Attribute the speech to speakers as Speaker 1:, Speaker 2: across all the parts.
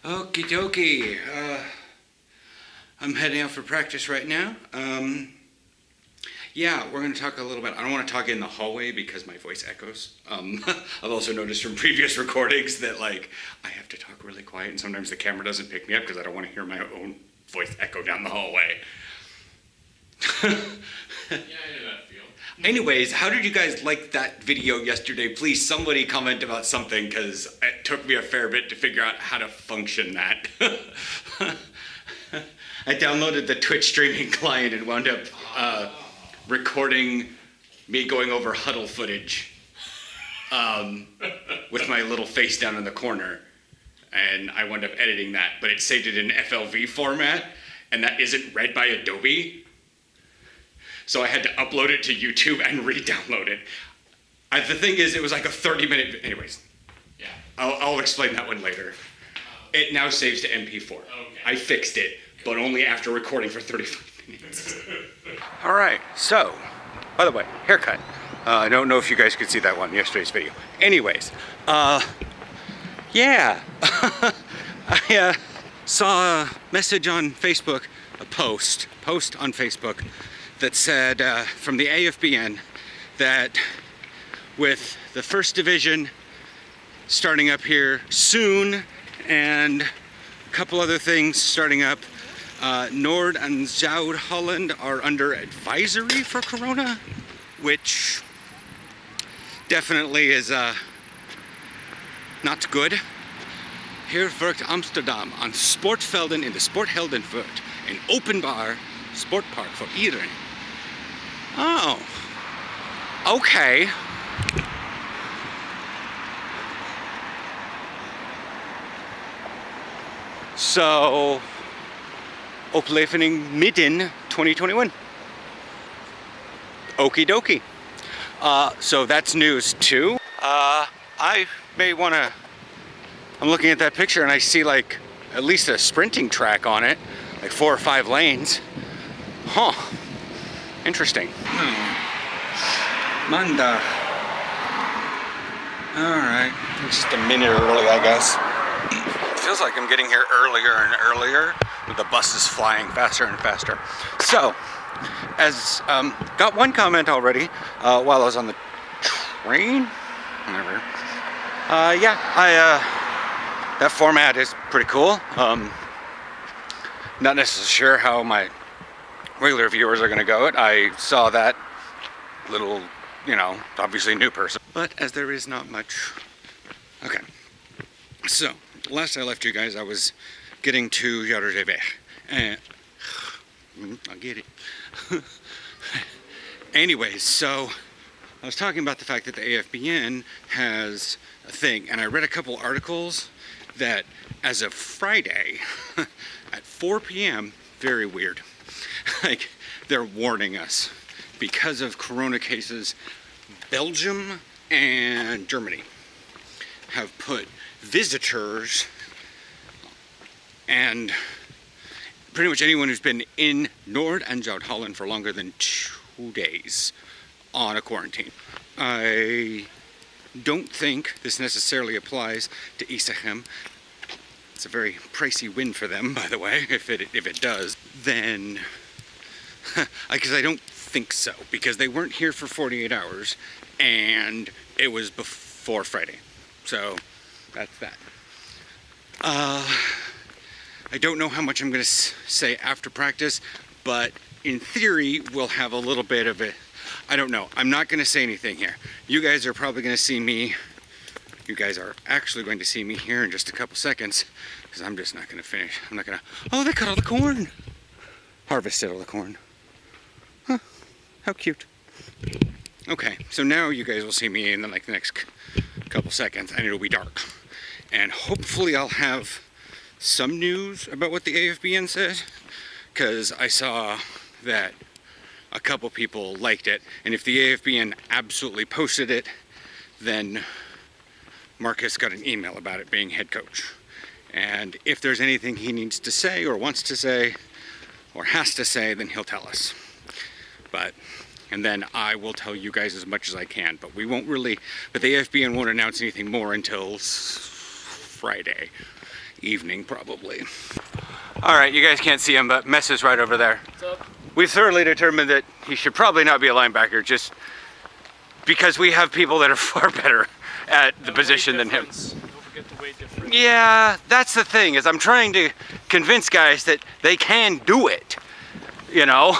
Speaker 1: Okie dokie. I'm heading out for practice right now. Yeah, we're going to talk a little bit. I don't want to talk in the hallway because my voice echoes. I've also noticed from previous recordings that, like, I have to talk really quiet, and sometimes the camera doesn't pick me up because I don't want to hear my own voice echo down the hallway.
Speaker 2: Yeah, I know that feel.
Speaker 1: Anyways, how did you guys like that video yesterday? Please, somebody comment about something, because it took me a fair bit to figure out how to function that. I downloaded the Twitch streaming client and wound up recording me going over huddle footage with my little face down in the corner. And I wound up editing that, but it saved it in FLV format, and that isn't read by Adobe. So I had to upload it to YouTube and re-download it. The thing is, it was like a 30-minute... Anyways,
Speaker 2: yeah.
Speaker 1: I'll explain that one later. It now saves to MP4.
Speaker 2: Okay.
Speaker 1: I fixed it, but only after recording for 35 minutes. All right, so, by the way, haircut. I don't know if you guys could see that one in yesterday's video. Anyways, yeah. I saw a message on Facebook, a post on Facebook, that said from the AFBN that with the first division starting up here soon and a couple other things starting up, Noord and Zuid-Holland are under advisory for corona, which definitely is not good. Hier werkt Amsterdam aan sportvelden in de Sportheldenvoort, een openbaar sportpark voor iedereen. Oh, okay. So, oplevering midden 2021. Okie dokie. So that's news too. I may want to, I'm looking at that picture and I see like at least a sprinting track on it, like 4 or 5 lanes. Huh. Interesting. Manda. Alright. Just a minute early, I guess. It feels like I'm getting here earlier and earlier, with the buses flying faster and faster. So, as got one comment already while I was on the train. Whatever. Yeah, that format is pretty cool. Not necessarily sure how my regular viewers are going to go it. I saw that little, you know, obviously new person. But as there is not much. Okay. So, last I left you guys, I was getting to Dashric. And I'll get it. Anyways, so I was talking about the fact that the AFBN has a thing, and I read a couple articles that as of Friday at 4 p.m., very weird. Like, they're warning us because of corona cases. Belgium and Germany have put visitors and pretty much anyone who's been in Noord and Zuid-Holland for longer than 2 days on a quarantine. I don't think this necessarily applies to Isegem. It's a very pricey win for them, by the way. If it does, then because I don't think so, because they weren't here for 48 hours and it was before Friday. So that's that. I don't know how much I'm going to say after practice, but in theory we'll have a little bit of it. I don't know. I'm not going to say anything here. You guys are probably going to see me. You guys are actually going to see me here in just a couple seconds, because I'm just not going to finish. I'm not going to... Oh, they cut all the corn. Harvested all the corn. Huh. How cute. Okay, so now you guys will see me in the next couple seconds, and it'll be dark. And hopefully I'll have some news about what the AFBN says, because I saw that a couple people liked it, and if the AFBN absolutely posted it, then Marcus got an email about it being head coach. And if there's anything he needs to say or wants to say or has to say, then he'll tell us. And then I will tell you guys as much as I can, but we won't really, but the AFBN won't announce anything more until Friday evening, probably. All right, you guys can't see him, but Mess is right over there.
Speaker 2: What's up?
Speaker 1: We've thoroughly determined that he should probably not be a linebacker, just because we have people that are far better at the position than him.
Speaker 2: Don't forget the weight difference.
Speaker 1: Yeah, that's the thing, is I'm trying to convince guys that they can do it, you know?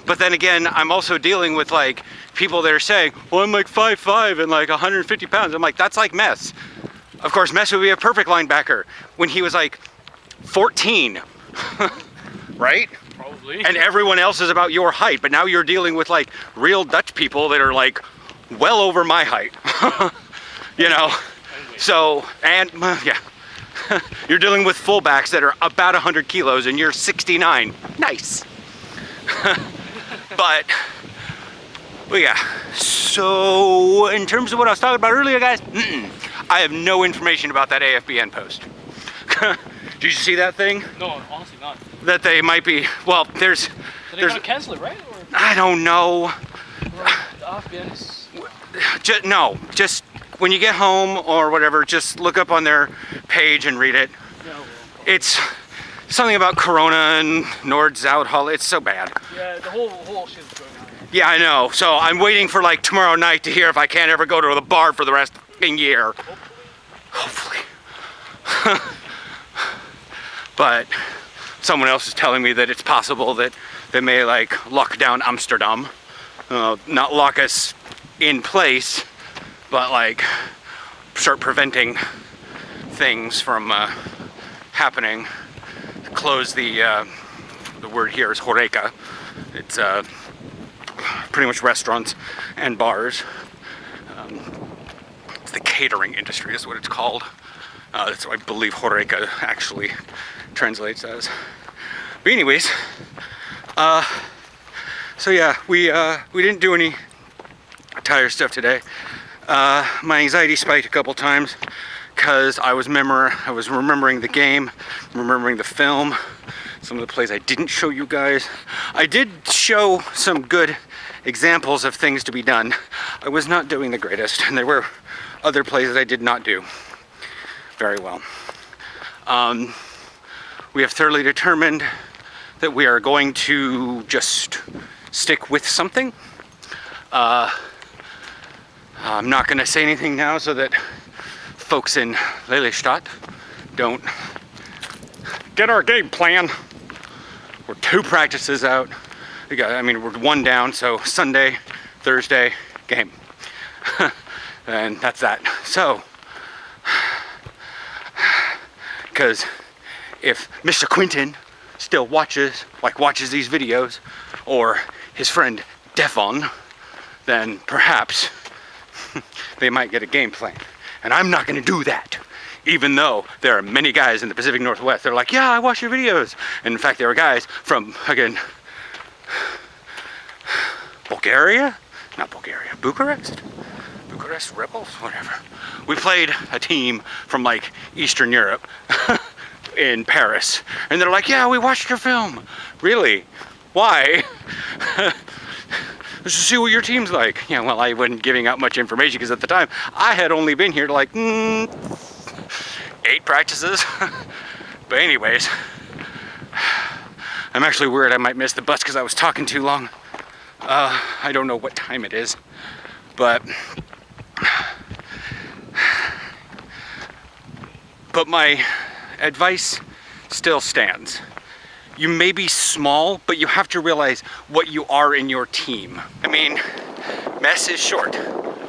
Speaker 1: But then again, I'm also dealing with like people that are saying, well, I'm like 5'5" and like 150 pounds. I'm like, that's like Mess. Of course, Mess would be a perfect linebacker when he was like 14, right?
Speaker 2: Probably.
Speaker 1: And everyone else is about your height, but now you're dealing with like real Dutch people that are like well over my height, you know? So, and yeah, you're dealing with fullbacks that are about 100 kilos and you're 69. Nice. But yeah, so in terms of what I was talking about earlier, guys, I have no information about that AFBN post. Did you see that thing?
Speaker 2: No, honestly not.
Speaker 1: That they might be, well, there's
Speaker 2: They're gonna cancel it, right? Or
Speaker 1: I don't know.
Speaker 2: the AFBN is...
Speaker 1: No, just when you get home or whatever, just look up on their page and read it.
Speaker 2: Yeah, well,
Speaker 1: It's something about Corona and Nord-Zuid-Holland. It's so bad.
Speaker 2: yeah, the whole shit's going on.
Speaker 1: Yeah, I know. So I'm waiting for like tomorrow night to hear if I can't ever go to the bar for the rest of the year. Hopefully. But someone else is telling me that it's possible that they may like lock down Amsterdam. Not lock us in place, but like start preventing things from happening. Close the word here is horeca. It's pretty much restaurants and bars. It's the catering industry is what it's called. That's what I believe horeca actually translates as. But anyways, so yeah, we didn't do any tire stuff today. My anxiety spiked a couple times because I was remembering the game, remembering the film, some of the plays I didn't show you guys. I did show some good examples of things to be done. I was not doing the greatest, and there were other plays that I did not do very well. We have thoroughly determined that we are going to just stick with something. I'm not going to say anything now so that folks in Lelystad don't get our game plan. We're 2 practices out. We're 1 down, so Sunday, Thursday, game. And that's that. So, because if Mr. Quinton still watches these videos, or his friend Devon, then perhaps they might get a game plan. And I'm not gonna do that. Even though there are many guys in the Pacific Northwest, they're like, yeah, I watch your videos. And in fact, there were guys from, again, Bucharest Rebels, whatever. We played a team from like Eastern Europe in Paris. And they're like, yeah, we watched your film. Really? Why? Let's just see what your team's like. Yeah, well, I wasn't giving out much information because at the time I had only been here to like 8 practices. But anyways, I'm actually worried I might miss the bus because I was talking too long. I don't know what time it is, but my advice still stands. You may be small, but you have to realize what you are in your team. I mean, Mess is short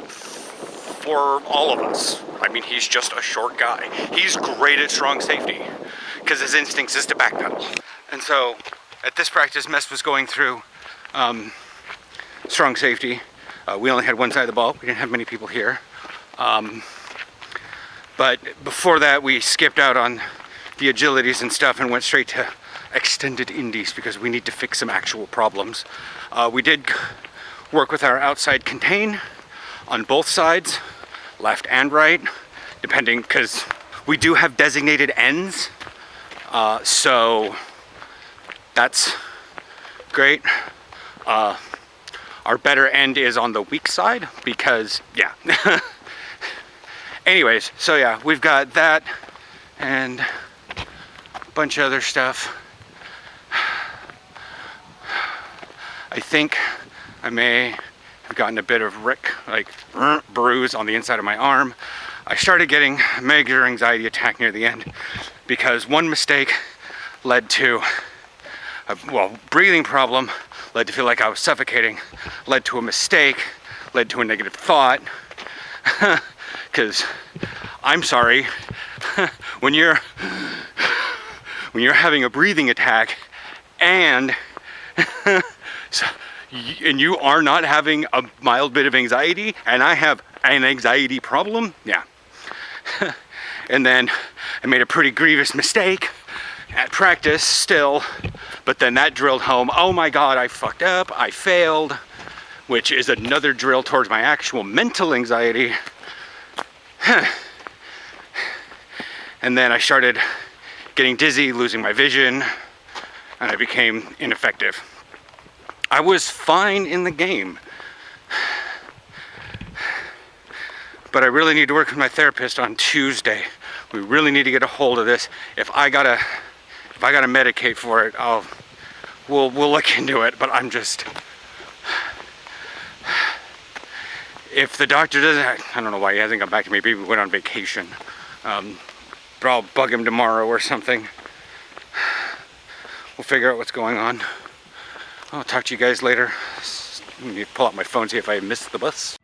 Speaker 1: for all of us. I mean, he's just a short guy. He's great at strong safety because his instincts is to backpedal. And so at this practice, Mess was going through strong safety. We only had one side of the ball. We didn't have many people here. But before that, we skipped out on the agilities and stuff and went straight to extended indies because we need to fix some actual problems. We did work with our outside contain on both sides, left and right, depending, because we do have designated ends. So that's great. Our better end is on the weak side because, yeah. Anyways, so yeah, we've got that and a bunch of other stuff. I think I may have gotten a bit of bruise on the inside of my arm. I started getting a major anxiety attack near the end because one mistake led to a breathing problem, led to feel like I was suffocating, led to a mistake, led to a negative thought. Because I'm sorry, when you're having a breathing attack and you are not having a mild bit of anxiety, and I have an anxiety problem, yeah. And then I made a pretty grievous mistake at practice still, but then that drilled home, oh my God, I fucked up, I failed, which is another drill towards my actual mental anxiety. And then I started getting dizzy, losing my vision, and I became ineffective. I was fine in the game, but I really need to work with my therapist on Tuesday. We really need to get a hold of this. If I gotta medicate for it, we'll look into it. But I'm just, if the doctor doesn't, I don't know why he hasn't come back to me. Maybe he went on vacation. But I'll bug him tomorrow or something. We'll figure out what's going on. I'll talk to you guys later. Let me pull out my phone, see if I missed the bus.